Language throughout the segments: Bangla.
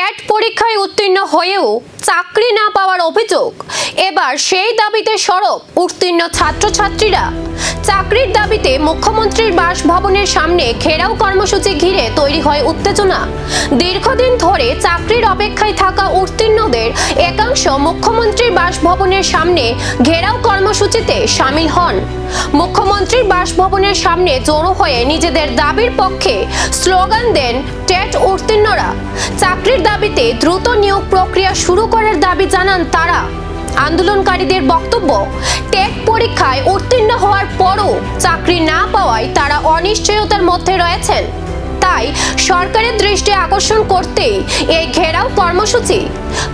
টেট পরীক্ষায় উত্তীর্ণ হয়েও চাকরি না পাওয়ার অভিযোগ। এবার সেই দাবিতে সরব উত্তীর্ণ ছাত্রছাত্রীরা। চাকরির দাবিতে মুখ্যমন্ত্রীর বাসভবনের সামনে ঘেরাও কর্মসূচি ঘিরে তৈরি হয় উত্তেজনা। দীর্ঘদিন ধরে চাকরির অপেক্ষায় থাকা উত্তীর্ণদের একাংশ মুখ্যমন্ত্রীর বাসভবনের সামনে ঘেরাও কর্মসূচিতে সামিল হন। মুখ্যমন্ত্রীর বাসভবনের সামনে জড়ো হয়ে নিজেদের দাবির পক্ষে স্লোগান দেন টেট উত্তীর্ণরা। চাকরির দাবিতে দ্রুত নিয়োগ প্রক্রিয়া শুরু করার দাবি জানান তারা। আন্দোলনকারীদের বক্তব্য, টেট পরীক্ষায় উত্তীর্ণ হওয়ার পরও চাকরি না পাওয়ায় তারা অনিশ্চয়তার মধ্যে রয়েছেন। তাই সরকারের দৃষ্টি আকর্ষণ করতেই এই ঘেরাও কর্মসূচি।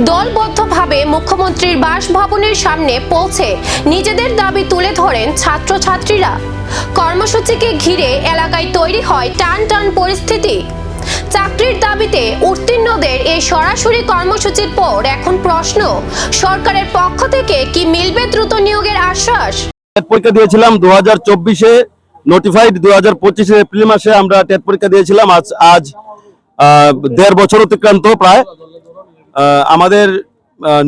দলবদ্ধভাবে মুখ্যমন্ত্রীর বাসভবনের সামনে পৌঁছে নিজেদের দাবি তুলে ধরেন ছাত্রছাত্রীরা। কর্মসূচিকে ঘিরে এলাকায় তৈরি হয় টান পরিস্থিতি। চাকরির দাবিতে উত্তীর্ণদের এই সরাসরি কর্মসূচির পর এখন প্রশ্ন, সরকারের পক্ষ থেকে কি মিলবে দ্রুত নিয়োগের আশ্বাস? পরীক্ষা দিয়েছিলাম 2024-এ, নোটিফাইড 2025-এর এপ্রিল মাসে আমরা টেট পরীক্ষা দিয়েছিলাম। আজ 1.5 বছর অতিক্রান্ত প্রায়। আমাদের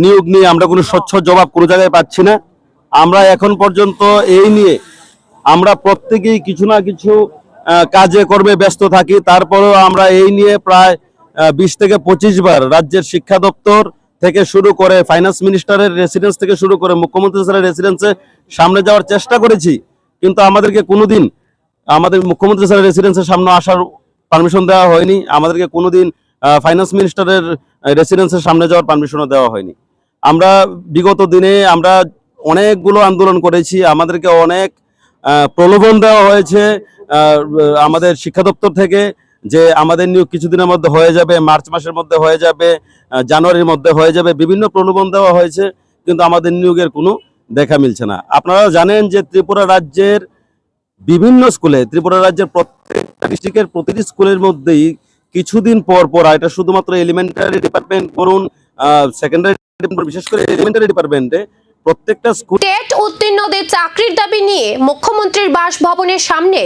নিয়োগ নিয়ে আমরা কোনো স্বচ্ছ জবাব কোনো জায়গায় পাচ্ছি না। আমরা এখন পর্যন্ত এই নিয়ে আমরা প্রত্যেকেই কিছু না কিছু কাজে কর্মে ব্যস্ত থাকি। তারপরেও আমরা এই নিয়ে প্রায় 20 থেকে 25 বার রাজ্যের শিক্ষা দপ্তর থেকে শুরু করে ফাইন্যান্স মিনিস্টারের রেসিডেন্স থেকে শুরু করে মুখ্যমন্ত্রী স্যারের রেসিডেন্সে সামনে যাওয়ার চেষ্টা করেছি, কিন্তু আমাদেরকে কোনোদিন আমাদের মুখ্যমন্ত্রী স্যারের রেসিডেন্সের সামনে আসার পারমিশন দেওয়া হয়নি। আমাদেরকে কোনোদিন ফাইন্যান্স মিনিস্টারের রেসিডেন্সের সামনে যাওয়ার পারমিশনও দেওয়া হয়নি। আমরা বিগত দিনে আমরা অনেকগুলো আন্দোলন করেছি, আমাদেরকে অনেক প্রলোভন দেওয়া হয়েছে আমাদের শিক্ষা দপ্তর থেকে যে আমাদের নিয়োগ কিছুদিনের মধ্যে হয়ে যাবে, মার্চ মাসের মধ্যে হয়ে যাবে, জানুয়ারির মধ্যে হয়ে যাবে, বিভিন্ন প্রলোভন দেওয়া হয়েছে, কিন্তু আমাদের নিয়োগের কোনো দেখা মিলছে না। আপনারা জানেন যে ত্রিপুরা রাজ্যের বিভিন্ন স্কুলে, ত্রিপুরা রাজ্যের প্রত্যেকটা ডিস্ট্রিক্টের প্রতিটি স্কুলের মধ্যেই কিছুদিন পর পর, এটা শুধুমাত্র এলিমেন্টারি ডিপার্টমেন্ট করুন, সেকেন্ডারি ডিপার্টমেন্ট, বিশেষ করে এলিমেন্টারি ডিপার্টমেন্টে প্রত্যেকটা স্কুল টেট উত্তীর্ণদের চাকরির দাবি নিয়ে মুখ্যমন্ত্রীর বাসভবনের সামনে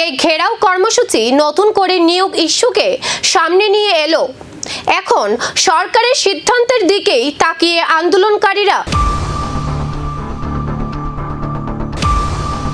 এই ঘেরাও কর্মসূচি নতুন করে নিয়োগ ইস্যুকে সামনে নিয়ে এলো। এখন সরকারের সিদ্ধান্তের দিকেই তাকিয়ে আন্দোলনকারীরা।